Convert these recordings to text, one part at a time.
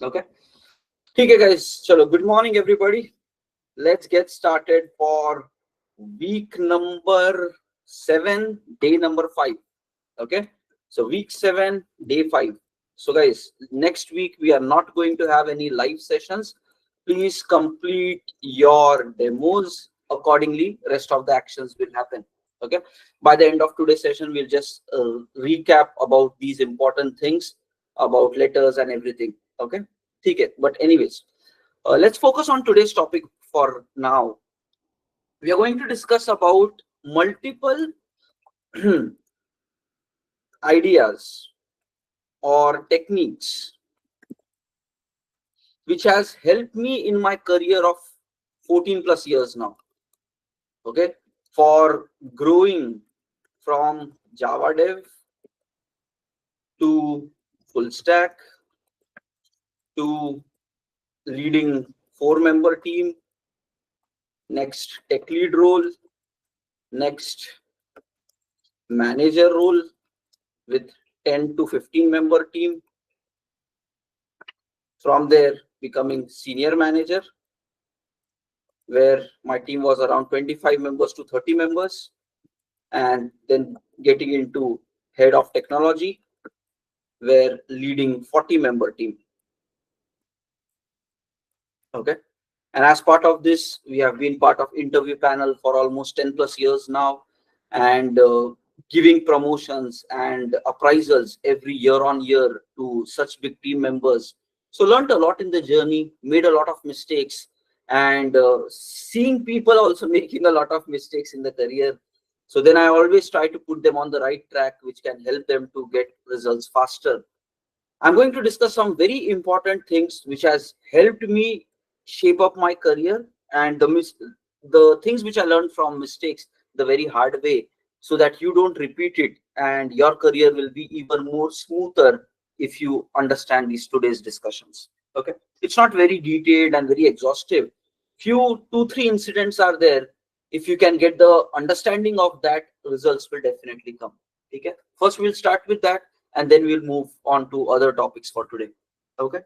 Okay. Okay, guys. Chalo. Good morning, everybody. Let's get started for week number 7, day number 5. Okay. So week 7, day 5. So, guys, next week we are not going to have any live sessions. Please complete your demos accordingly. Rest of the actions will happen. Okay. By the end of today's session, we'll just recap about these important things about letters and everything. Okay. Okay. But anyways, let's focus on today's topic for now. We are going to discuss about multiple ideas or techniques which has helped me in my career of 14 plus years now. Okay, for growing from Java dev to full stack to leading 4-member team, next tech lead role, next manager role with 10 to 15-member team. From there, becoming senior manager, where my team was around 25 members to 30 members, and then getting into head of technology, where leading 40-member team. Okay. And as part of this, we have been part of interview panel for almost 10 plus years now, and giving promotions and appraisals every year on year to such big team members. So learned a lot in the journey, made a lot of mistakes, and seeing people also making a lot of mistakes in the career. So then I always try to put them on the right track, which can help them to get results faster. I'm going to discuss some very important things which has helped me shape up my career, and the things which I learned from mistakes the very hard way, so that you don't repeat it and your career will be even more smoother if you understand these today's discussions. Okay, it's not very detailed and very exhaustive. Few 2-3 incidents are there. If you can get the understanding of that, results will definitely come. Okay, first we'll start with that, and then we'll move on to other topics for today. Okay,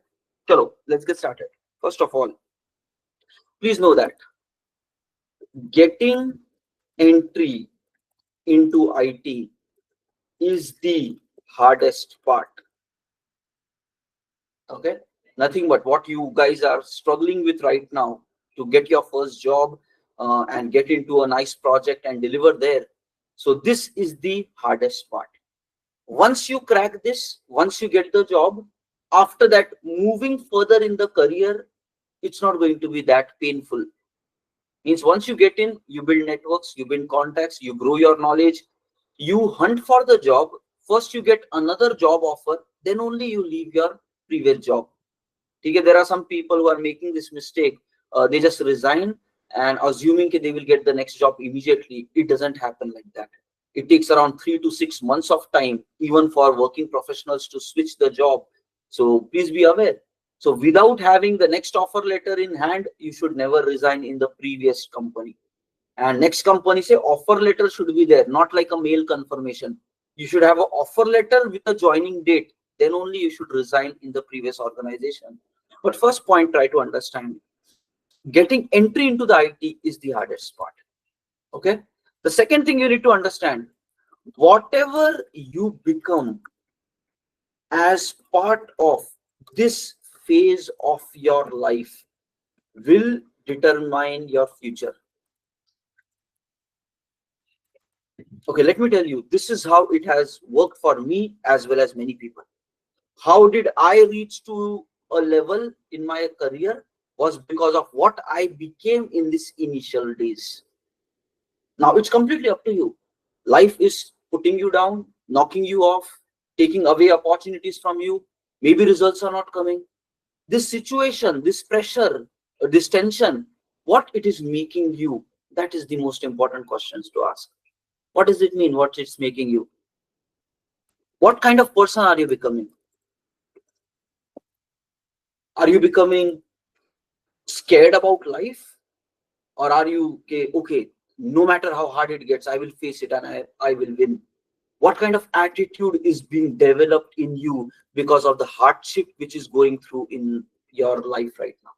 chalo, let's get started. First of all, please know that getting entry into IT is the hardest part. Okay, nothing but what you guys are struggling with right now to get your first job, and get into a nice project and deliver there. So this is the hardest part. Once you crack this, once you get the job, after that, moving further in the career, it's not going to be that painful. Means once you get in, you build networks, you build contacts, you grow your knowledge, you hunt for the job. First you get another job offer, then only you leave your previous job. Okay, there are some people who are making this mistake. They just resign and assuming that they will get the next job immediately. It doesn't happen like that. It takes around 3 to 6 months of time, even for working professionals, to switch the job. So please be aware. So without having the next offer letter in hand, you should never resign in the previous company. And next company say offer letter should be there, not like a mail confirmation. You should have an offer letter with a joining date. Then only you should resign in the previous organization. But first point, try to understand. Getting entry into the IT is the hardest part. Okay. The second thing you need to understand, whatever you become as part of this phase of your life will determine your future. Okay, let me tell you, this is how it has worked for me as well as many people. How did I reach to a level in my career was because of what I became in these initial days. Now it's completely up to you. Life is putting you down, knocking you off, taking away opportunities from you. Maybe results are not coming. This situation, this pressure, this tension, what it is making you, that is the most important questions to ask. What does it mean? What it's making you? What kind of person are you becoming? Are you becoming scared about life, or are you okay, no matter how hard it gets, I will face it and I will win? What kind of attitude is being developed in you because of the hardship which is going through in your life right now?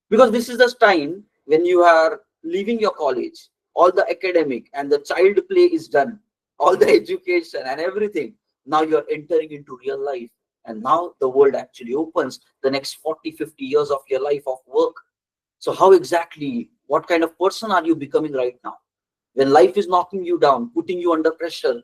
Because this is the time when you are leaving your college, all the academic and the child play is done, all the education and everything. Now you're entering into real life, and now the world actually opens the next 40-50 years of your life of work. So how exactly, what kind of person are you becoming right now? When life is knocking you down, putting you under pressure,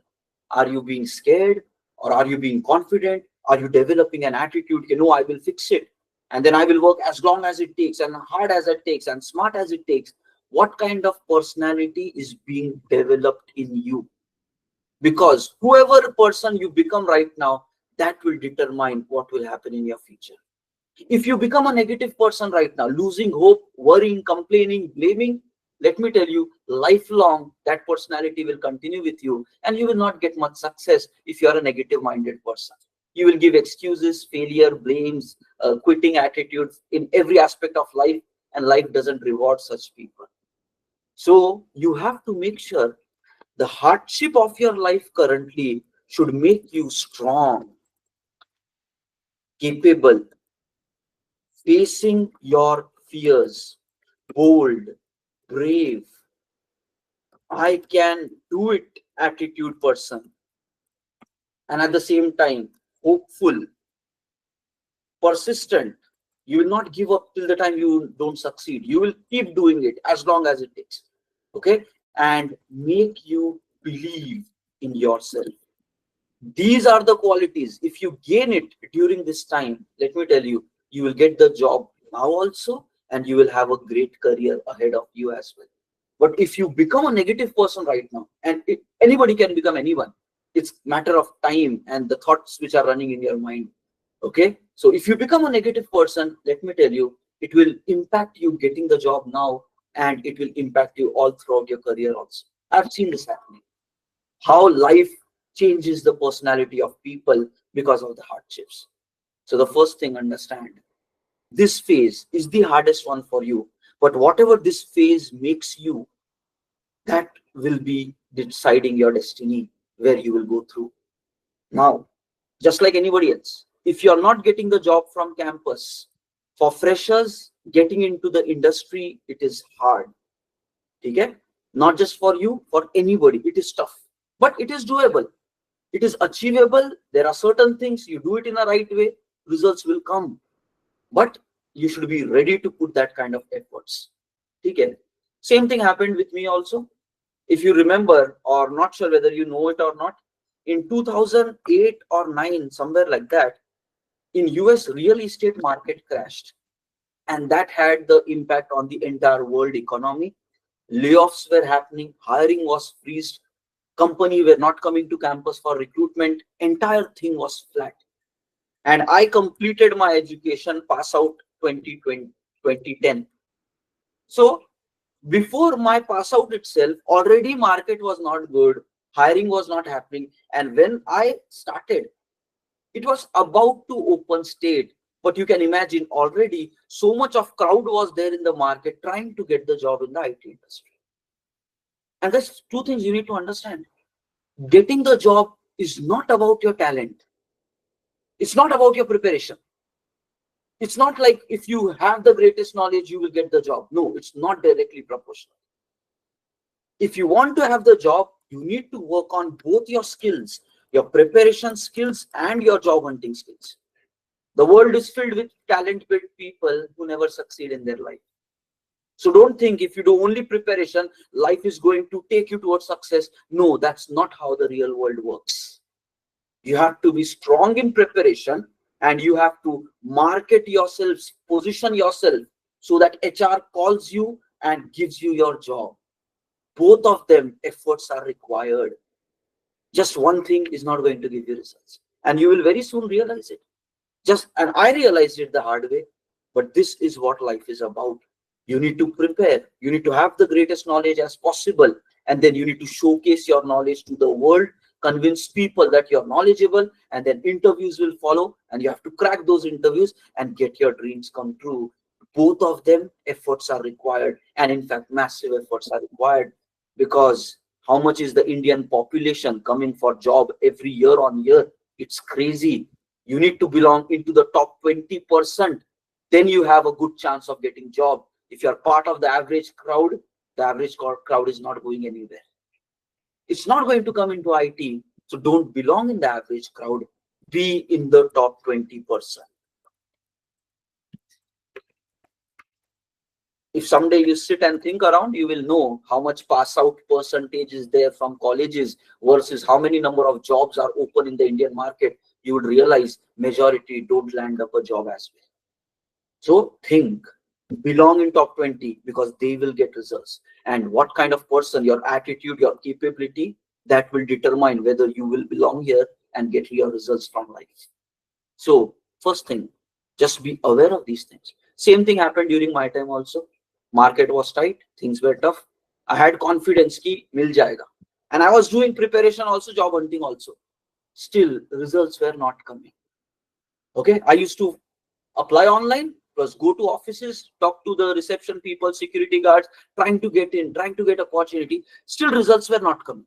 are you being scared, or are you being confident? Are you developing an attitude, I will fix it, and then I will work as long as it takes and hard as it takes and smart as it takes? What kind of personality is being developed in you? Because whoever person you become right now, that will determine what will happen in your future. If you become a negative person right now, losing hope, worrying, complaining, blaming, let me tell you, lifelong that personality will continue with you, and you will not get much success if you are a negative minded person. You will give excuses, failure, blames, quitting attitudes in every aspect of life, and life doesn't reward such people. So you have to make sure the hardship of your life currently should make you strong, capable, facing your fears, bold, brave, I can do it attitude person, and at the same time, hopeful, persistent. You will not give up till the time you don't succeed. You will keep doing it as long as it takes. Okay? And make you believe in yourself. These are the qualities. If you gain it during this time, let me tell you, you will get the job now also, and you will have a great career ahead of you as well. But if you become a negative person right now, and anybody can become anyone, it's matter of time and the thoughts which are running in your mind. Okay, so if you become a negative person, let me tell you, it will impact you getting the job now, and it will impact you all throughout your career also. I've seen this happening. How life changes the personality of people because of the hardships. So the first thing, understand, this phase is the hardest one for you, but whatever this phase makes you, that will be deciding your destiny, where you will go through. Now, just like anybody else, if you are not getting the job from campus, for freshers getting into the industry, it is hard. Okay? Not just for you, for anybody, it is tough, but it is doable. It is achievable. There are certain things, you do it in a right way, results will come. But you should be ready to put that kind of efforts. Okay? Same thing happened with me also. If you remember, or not sure whether you know it or not, in 2008 or 9, somewhere like that, in US real estate market crashed, and that had the impact on the entire world economy. Layoffs were happening, hiring was freezed, company were not coming to campus for recruitment, entire thing was flat. And I completed my education, pass out 2010. So before my pass out itself, already market was not good, hiring was not happening, and when I started, it was about to open state. But you can imagine, already so much of crowd was there in the market trying to get the job in the IT industry. And there's two things you need to understand. Getting the job is not about your talent. It's not about your preparation. It's not like if you have the greatest knowledge, you will get the job. No, it's not directly proportional. If you want to have the job, you need to work on both your skills, your preparation skills and your job hunting skills. The world is filled with talented people who never succeed in their life. So don't think if you do only preparation, life is going to take you towards success. No, that's not how the real world works. You have to be strong in preparation, and you have to market yourself, position yourself so that HR calls you and gives you your job. Both of them efforts are required. Just one thing is not going to give you results, and you will very soon realize it. And I realized it the hard way, but this is what life is about. You need to prepare, you need to have the greatest knowledge as possible, and then you need to showcase your knowledge to the world, convince people that you're knowledgeable, and then interviews will follow, and you have to crack those interviews and get your dreams come true. Both of them efforts are required, and in fact massive efforts are required, because How much is the Indian population coming for job every year on year? It's crazy. You need to belong into the top 20%. Then you have a good chance of getting job. If you're part of the average crowd, the average crowd is not going anywhere. It's not going to come into IT. So don't belong in the average crowd. Be in the top 20%. If someday you sit and think around, you will know how much pass out percentage is there from colleges versus how many number of jobs are open in the Indian market. You would realize majority don't land up a job as well. So think, belong in top 20 because they will get results. And what kind of person, your attitude, your capability, that will determine whether you will belong here and get your results from life. So first thing, just be aware of these things. Same thing happened during my time also. Market was tight, things were tough. I had confidence ki mil jayega. And I was doing preparation also, job hunting also. Still, results were not coming. Okay, I used to apply online, plus go to offices, talk to the reception people, security guards, trying to get in, trying to get opportunity. Still, results were not coming.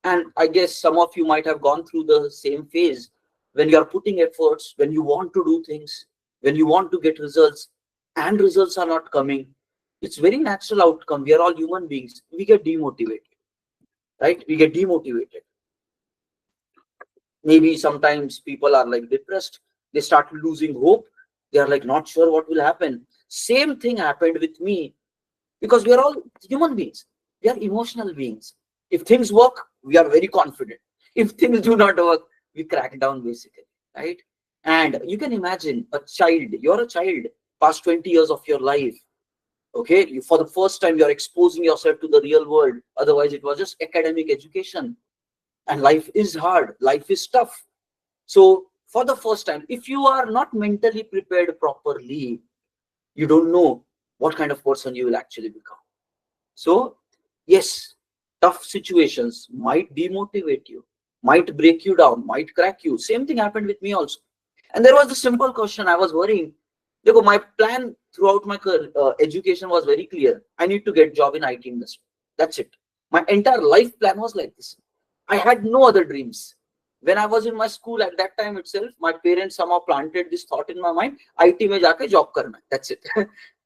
And I guess some of you might have gone through the same phase when you are putting efforts, when you want to do things, when you want to get results, and results are not coming. It's very natural outcome. We are all human beings. We get demotivated, right? We get demotivated. Maybe sometimes people are like depressed. They start losing hope. They are like not sure what will happen. Same thing happened with me because we are all human beings. We are emotional beings. If things work, we are very confident. If things do not work, we crack down basically, right? And you can imagine a child, you're a child, past 20 years of your life. Okay, for the first time, you're exposing yourself to the real world. Otherwise, it was just academic education. And life is hard, life is tough. So for the first time, if you are not mentally prepared properly, you don't know what kind of person you will actually become. So yes, tough situations might demotivate you, might break you down, might crack you. Same thing happened with me also. And there was a simple question I was worrying. Look, my plan throughout my education was very clear. I need to get job in IT industry. That's it. My entire life plan was like this. I had no other dreams. When I was in my school at that time itself, my parents somehow planted this thought in my mind, IT mein jaake job karna. That's it.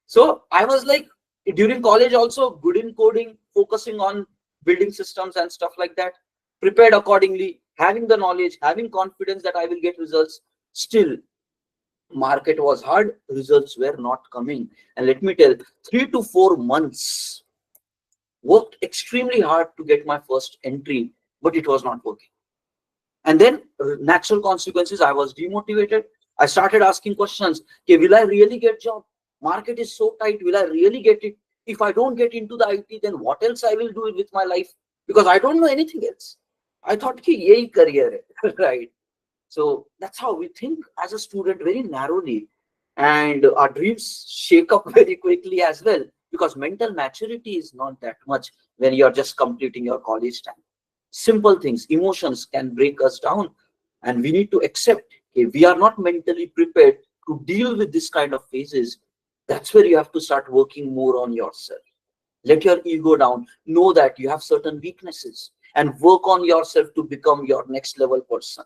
So I was like, during college also, good in coding, focusing on building systems and stuff like that, prepared accordingly, having the knowledge, having confidence that I will get results. Still, market was hard, results were not coming. And let me tell, 3 to 4 months, worked extremely hard to get my first entry, but it was not working. And then natural consequences, I was demotivated. I started asking questions. Okay, will I really get job? Market is so tight. Will I really get it? If I don't get into the IT, then what else I will do with my life? Because I don't know anything else. I thought ki yehi career hai, right? So that's how we think as a student, very narrowly. And our dreams shake up very quickly as well, because mental maturity is not that much when you're just completing your college time. Simple things, emotions can break us down, and we need to accept if we are not mentally prepared to deal with this kind of phases. That's where you have to start working more on yourself. Let your ego down, know that you have certain weaknesses, and work on yourself to become your next level person.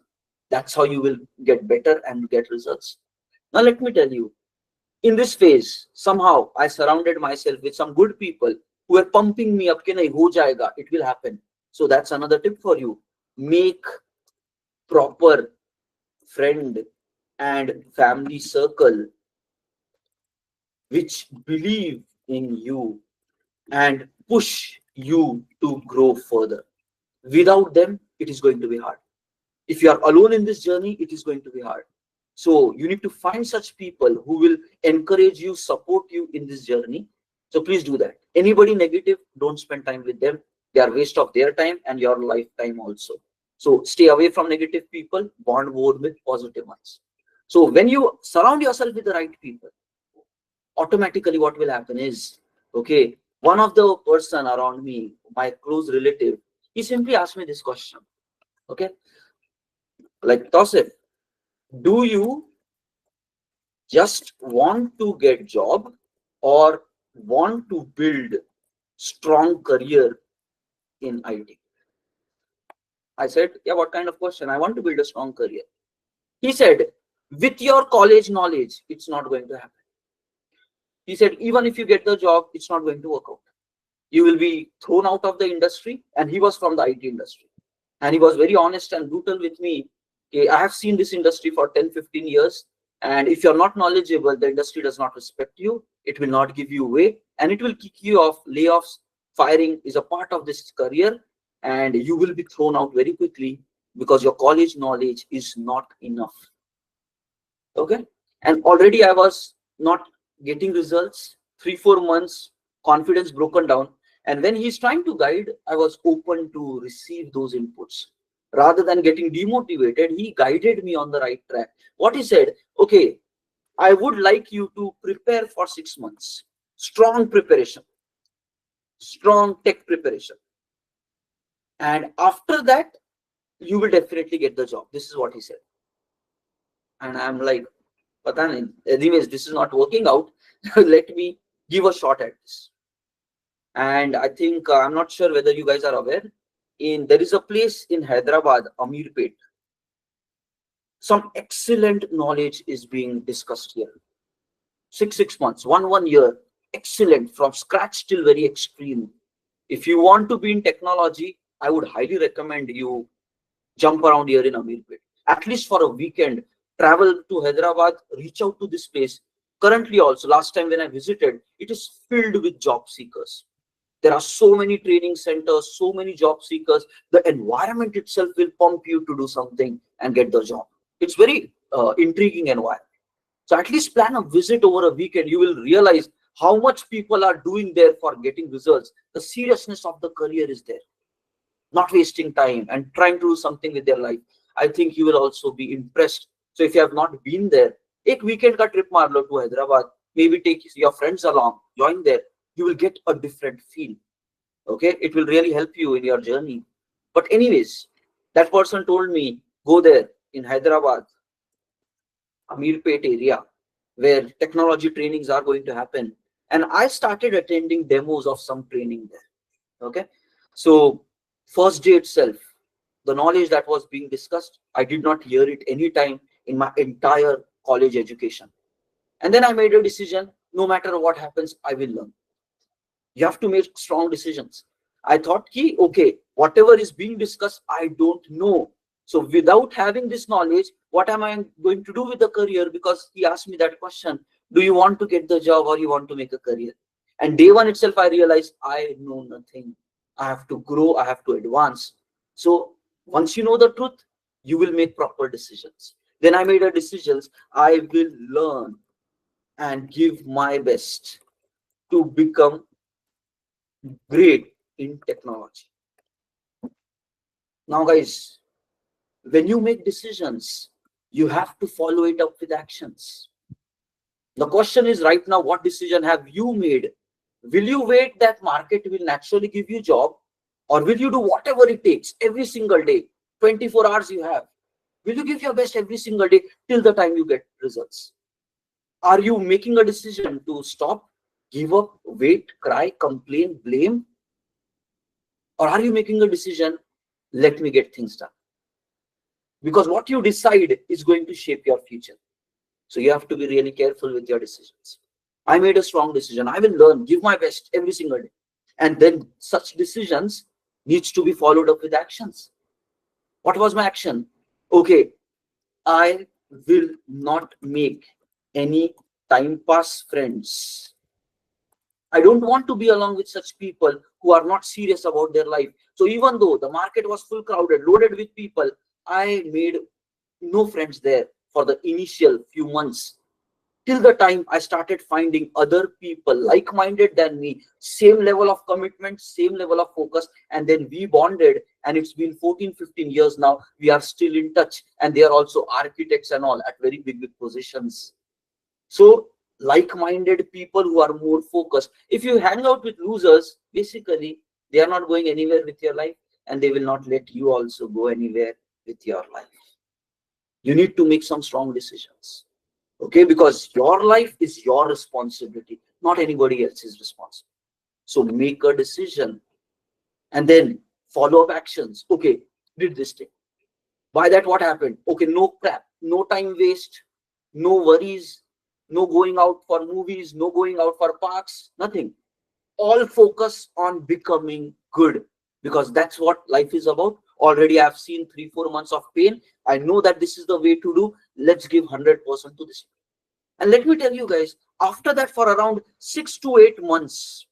That's how you will get better and get results. Now let me tell you, in this phase, somehow I surrounded myself with some good people who were pumping me up, nahi ho jayega, it will happen. So that's another tip for you. Make proper friend and family circle which believe in you and push you to grow further. Without them, it is going to be hard. If you are alone in this journey, it is going to be hard. So you need to find such people who will encourage you, support you in this journey. So please do that. Anybody negative, don't spend time with them. They are waste of their time and your lifetime also. So stay away from negative people, bond more with positive ones. So when you surround yourself with the right people, automatically what will happen is, okay, one of the person around me, my close relative, he simply asked me this question. Okay, like, Tausief, do you just want to get job or want to build strong career in IT. I said, yeah, what kind of question? I want to build a strong career. He said, with your college knowledge, it's not going to happen. He said, even if you get the job, it's not going to work out. You will be thrown out of the industry. And he was from the IT industry. And he was very honest and brutal with me. Okay, I have seen this industry for 10, 15 years. And if you're not knowledgeable, the industry does not respect you. It will not give you way. And it will kick you off. Layoffs, firing is a part of this career. And you will be thrown out very quickly because your college knowledge is not enough. Okay. And already I was not getting results. 3-4 months, confidence broken down. And when he's trying to guide, I was open to receive those inputs. Rather than getting demotivated, he guided me on the right track. What he said, okay, I would like you to prepare for 6 months. Strong preparation, strong tech preparation. And after that, you will definitely get the job. This is what he said. And I'm like, Pata nahi. Anyways, this is not working out. Let me give a shot at this. And I think, I'm not sure whether you guys are aware, there is a place in Hyderabad, Amirpet. Some excellent knowledge is being discussed here. 6 months, 1 year, excellent, from scratch till very extreme. If you want to be in technology, I would highly recommend you jump around here in Amirpet. At least for a weekend, travel to Hyderabad, reach out to this place. Currently also, last time when I visited, it is filled with job seekers. There are so many training centers, so many job seekers. The environment itself will pump you to do something and get the job. It's very intriguing environment. So at least plan a visit over a weekend. You will realize how much people are doing there for getting results. The seriousness of the career is there. Not wasting time and trying to do something with their life. I think you will also be impressed. So if you have not been there, take weekend ka trip maar lo to Hyderabad. Maybe take your friends along, join there. You will get a different feel. Okay, it will really help you in your journey. But anyways, that person told me, go there in Hyderabad, Amirpet area, where technology trainings are going to happen. And I started attending demos of some training there. Okay, so first day itself, the knowledge that was being discussed, I did not hear it any time in my entire college education. And then I made a decision, no matter what happens, I will learn. You have to make strong decisions. I thought, okay, whatever is being discussed, I don't know. So without having this knowledge, what am I going to do with the career? Because he asked me that question, do you want to get the job or you want to make a career? And day one itself, I realized I know nothing. I have to grow, I have to advance. So once you know the truth, you will make proper decisions. Then I made a decision, I will learn and give my best to become great in technology. Now guys, when you make decisions, you have to follow it up with actions. The question is right now, what decision have you made? Will you wait that market will naturally give you a job, or will you do whatever it takes every single day, 24 hours you have? Will you give your best every single day till the time you get results? Are you making a decision to stop, give up, wait, cry, complain, blame? Or are you making a decision, let me get things done? Because what you decide is going to shape your future. So you have to be really careful with your decisions. I made a strong decision. I will learn, give my best every single day. And then such decisions needs to be followed up with actions. What was my action? Okay, I will not make any time pass friends. I don't want to be along with such people who are not serious about their life. So even though the market was full crowded, loaded with people, I made no friends there for the initial few months. Till the time I started finding other people like-minded than me, same level of commitment, same level of focus, and then we bonded, and it's been 14, 15 years now. We are still in touch, and they are also architects and all at very big positions. So like-minded people who are more focused. If you hang out with losers, basically, they are not going anywhere with your life, and they will not let you also go anywhere with your life. You need to make some strong decisions. Okay, because your life is your responsibility, not anybody else's responsibility. So make a decision and then Follow-up actions. Okay, did this thing. By that, what happened? Okay, no crap, no time waste, no worries, no going out for movies, no going out for parks, nothing. All focus on becoming good, because that's what life is about. Already I've seen 3-4 months of pain. I know that this is the way to do. Let's give 100% to this. And let me tell you guys, after that, for around 6 to 8 months,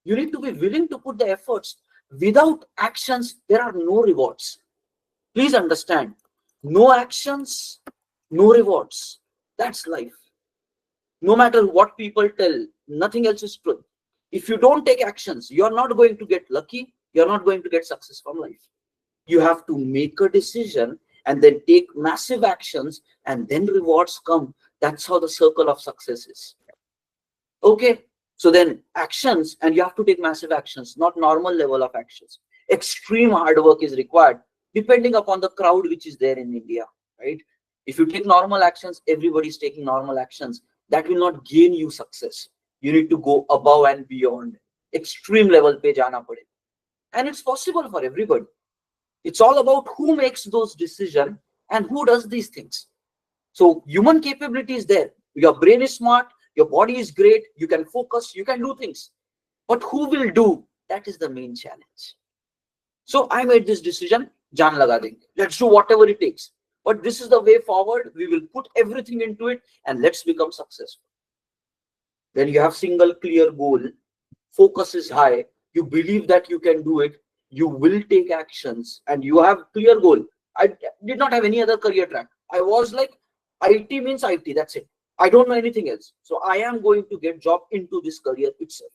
you need to be willing to put the efforts. Without actions, there are no rewards. Please understand, no actions, no rewards. That's life. No matter what people tell, nothing else is truth. If you don't take actions, you're not going to get lucky. You're not going to get success from life. You have to make a decision and then take massive actions, and then rewards come. That's how the circle of success is. Okay. So then actions, and you have to take massive actions, not normal level of actions. Extreme hard work is required, depending upon the crowd which is there in India, right? If you take normal actions, everybody's taking normal actions. That will not gain you success. You need to go above and beyond. Extreme level pe jana pade. And it's possible for everybody. It's all about who makes those decisions and who does these things. So human capability is there. Your brain is smart, your body is great, you can focus, you can do things. But who will do? That is the main challenge. So I made this decision, jaan laga denge. Let's do whatever it takes. But this is the way forward. We will put everything into it and let's become successful. Then you have single clear goal, focus is high, you believe that you can do it, you will take actions, and you have clear goal. I did not have any other career track. I was like, IT means IT, that's it. I don't know anything else. So I am going to get job into this career itself.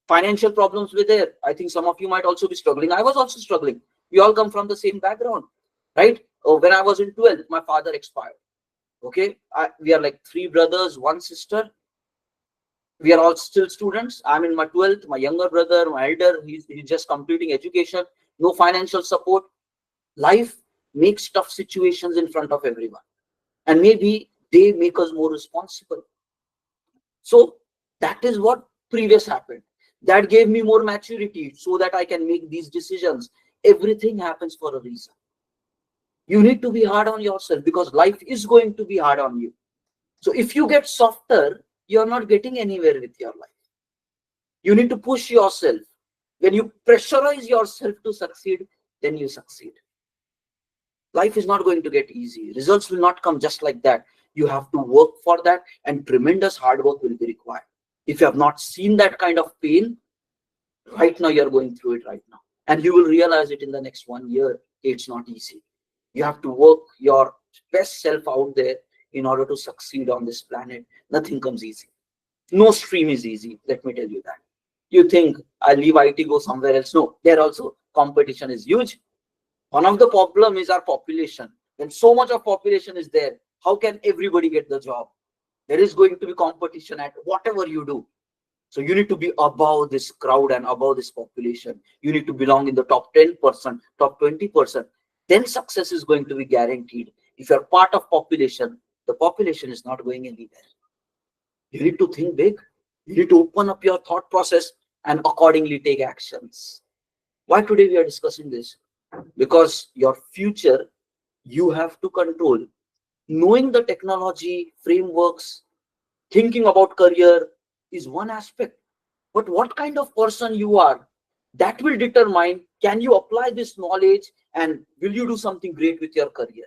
Financial problems were there. I think some of you might also be struggling. I was also struggling. We all come from the same background, right? When I was in 12th, my father expired. Okay, we are like 3 brothers, 1 sister. We are all still students. I'm in my 12th. My younger brother, my elder, he's just completing education. No financial support. Life makes tough situations in front of everyone, and maybe they make us more responsible. So that is what previous happened. That gave me more maturity so that I can make these decisions. Everything happens for a reason. You need to be hard on yourself, because life is going to be hard on you. So if you get softer, you're not getting anywhere with your life. You need to push yourself. When you pressurize yourself to succeed, then you succeed. Life is not going to get easy. Results will not come just like that. You have to work for that, and tremendous hard work will be required. If you have not seen that kind of pain, right now you're going through it right now. And you will realize it in the next 1 year. It's not easy. You have to work your best self out there in order to succeed on this planet. Nothing comes easy. No stream is easy. Let me tell you that. You think I'll leave IT, go somewhere else. No, there also competition is huge. One of the problem is our population. When so much of population is there, how can everybody get the job? There is going to be competition at whatever you do. So you need to be above this crowd and above this population. You need to belong in the top 10%, top 20%. Then success is going to be guaranteed. If you're part of population, the population is not going anywhere. You need to think big. You need to open up your thought process and accordingly take actions. Why today we are discussing this? Because your future, you have to control. Knowing the technology, frameworks, thinking about career is one aspect. But what kind of person you are, that will determine, can you apply this knowledge and will you do something great with your career?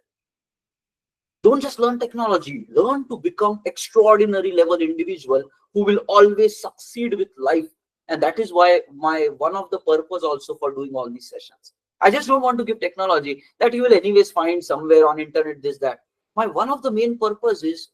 Don't just learn technology, learn to become extraordinary level individual who will always succeed with life. And that is why one of the purpose also for doing all these sessions. I just don't want to give technology that you will anyways find somewhere on internet, this, that. One of the main purpose is,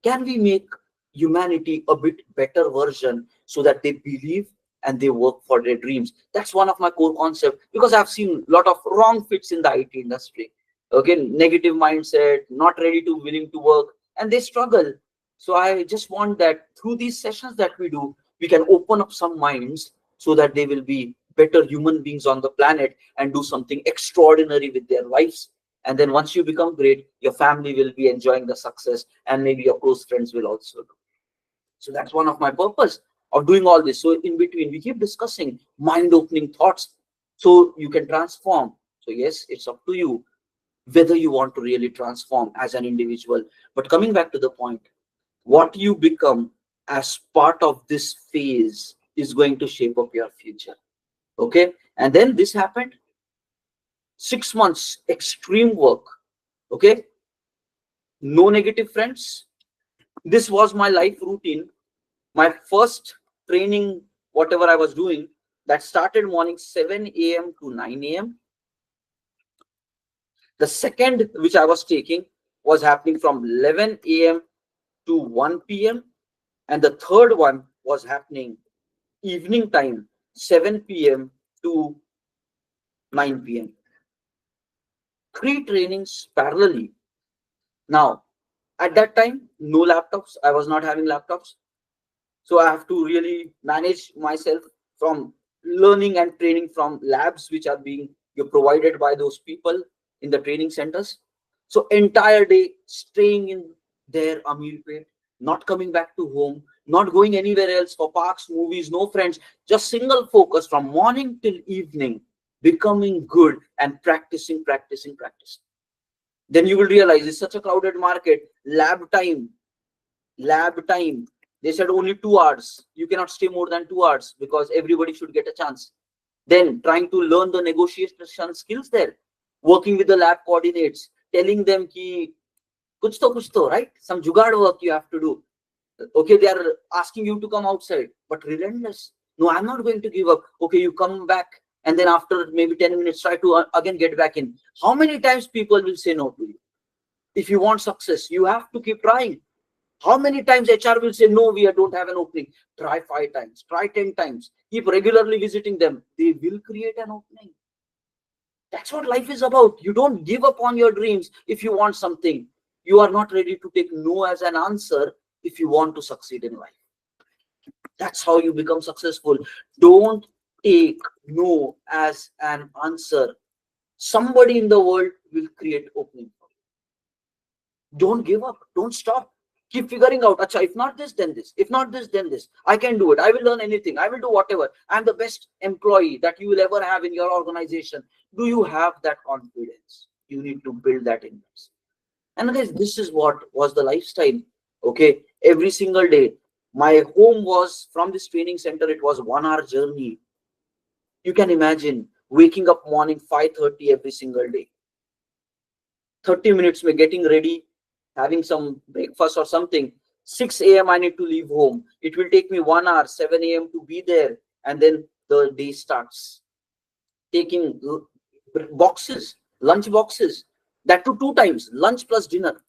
can we make humanity a bit better version so that they believe and they work for their dreams? That's one of my core concepts, because I've seen a lot of wrong fits in the IT industry. Okay, negative mindset, not ready to willing to work, and they struggle. So I just want that through these sessions that we do, we can open up some minds so that they will be better human beings on the planet and do something extraordinary with their lives. And then once you become great, your family will be enjoying the success, and maybe your close friends will also do. So that's one of my purpose. of doing all this. So in between, we keep discussing mind-opening thoughts so you can transform. So yes, it's up to you whether you want to really transform as an individual. But coming back to the point, what you become as part of this phase is going to shape up your future. Okay. And then this happened. 6 months, extreme work. Okay. No negative friends. This was my life routine. My first training, whatever I was doing, that started morning 7 a.m. to 9 a.m. The second, which I was taking, was happening from 11 a.m. to 1 p.m. And the third one was happening evening time, 7 p.m. to 9 p.m. 3 trainings parallelly. Now, at that time, no laptops. I was not having laptops. So I have to really manage myself from learning and training from labs which are being provided by those people in the training centers. So entire day staying in there, Ameerpet, not coming back to home, not going anywhere else for parks, movies, no friends, just single focus from morning till evening, becoming good and practicing. Then you will realize it's such a crowded market. Lab time. They said only 2 hours. You cannot stay more than 2 hours because everybody should get a chance. Then trying to learn the negotiation skills there, working with the lab coordinates, telling them ki kuch to, right? Some jugaad work you have to do. Okay, they are asking you to come outside, but relentless. No, I'm not going to give up. Okay, you come back, and then after maybe 10 minutes, try to again get back in. How many times people will say no to you? If you want success, you have to keep trying. How many times HR will say, no, we don't have an opening? Try 5 times, try 10 times. Keep regularly visiting them. They will create an opening. That's what life is about. You don't give up on your dreams if you want something. You are not ready to take no as an answer if you want to succeed in life. That's how you become successful. Don't take no as an answer. Somebody in the world will create opening for you. Don't give up. Don't stop. Keep figuring out, Acha, if not this, then this. If not this, then this. I can do it. I will learn anything. I will do whatever. I'm the best employee that you will ever have in your organization. Do you have that confidence? You need to build that in yourself. And guys, this is what was the lifestyle. Okay. Every single day. My home was from this training center. It was 1 hour journey. You can imagine waking up morning 5:30 every single day. 30 minutes me getting ready, having some breakfast or something. 6 a.m. I need to leave home. It will take me 1 hour, 7 a.m. to be there. And then the day starts. Taking boxes, lunch boxes. That too 2 times, lunch plus dinner.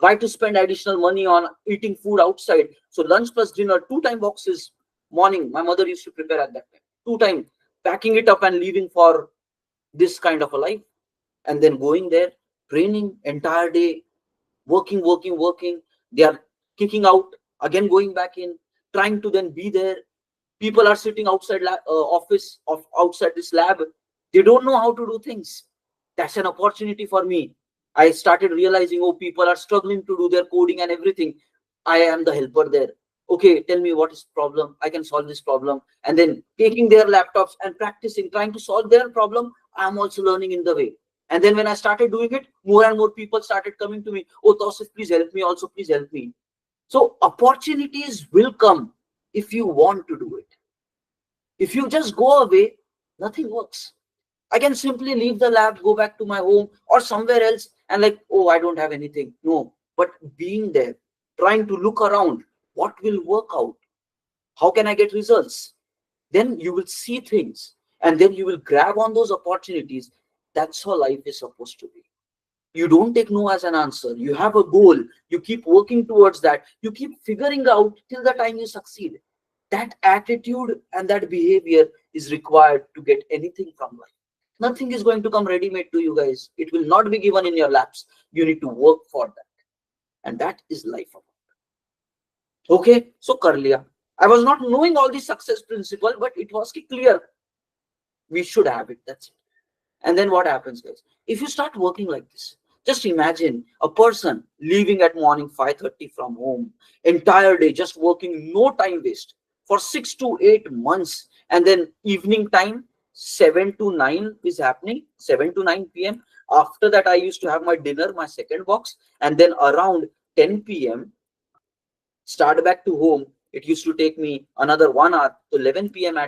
Why to spend additional money on eating food outside? So lunch plus dinner, 2 time boxes morning. My mother used to prepare at that time. 2 time, packing it up and leaving for this kind of a life. And then going there, training entire day, working. They are kicking out, again going back in, trying to then be there. People are sitting outside office of outside this lab. They don't know how to do things. That's an opportunity for me. I started realizing, oh, people are struggling to do their coding and everything. I am the helper there. Okay, tell me what is the problem. I can solve this problem. And then taking their laptops and practicing, trying to solve their problem. I'm also learning in the way. And then when I started doing it, more and more people started coming to me. Oh, Tausief, please help me. Also, please help me. So opportunities will come if you want to do it. If you just go away, nothing works. I can simply leave the lab, go back to my home or somewhere else and like, oh, I don't have anything. No, but being there, trying to look around, what will work out? How can I get results? Then you will see things and then you will grab on those opportunities. That's how life is supposed to be. You don't take no as an answer. You have a goal. You keep working towards that. You keep figuring out till the time you succeed. That attitude and that behavior is required to get anything from life. Nothing is going to come ready-made to you guys. It will not be given in your laps. You need to work for that. And that is life. Okay, so kar liya. I was not knowing all the success principle, but it was clear. We should have it. That's it. And then what happens, guys? If you start working like this, just imagine a person leaving at morning 5:30 from home, entire day just working, no time waste. for 6 to 8 months. And then evening time, 7 to 9 is happening, 7 to 9 p.m. After that, I used to have my dinner, my second box, and then around 10 p.m. start back to home. It used to take me another 1 hour to 11 p.m. at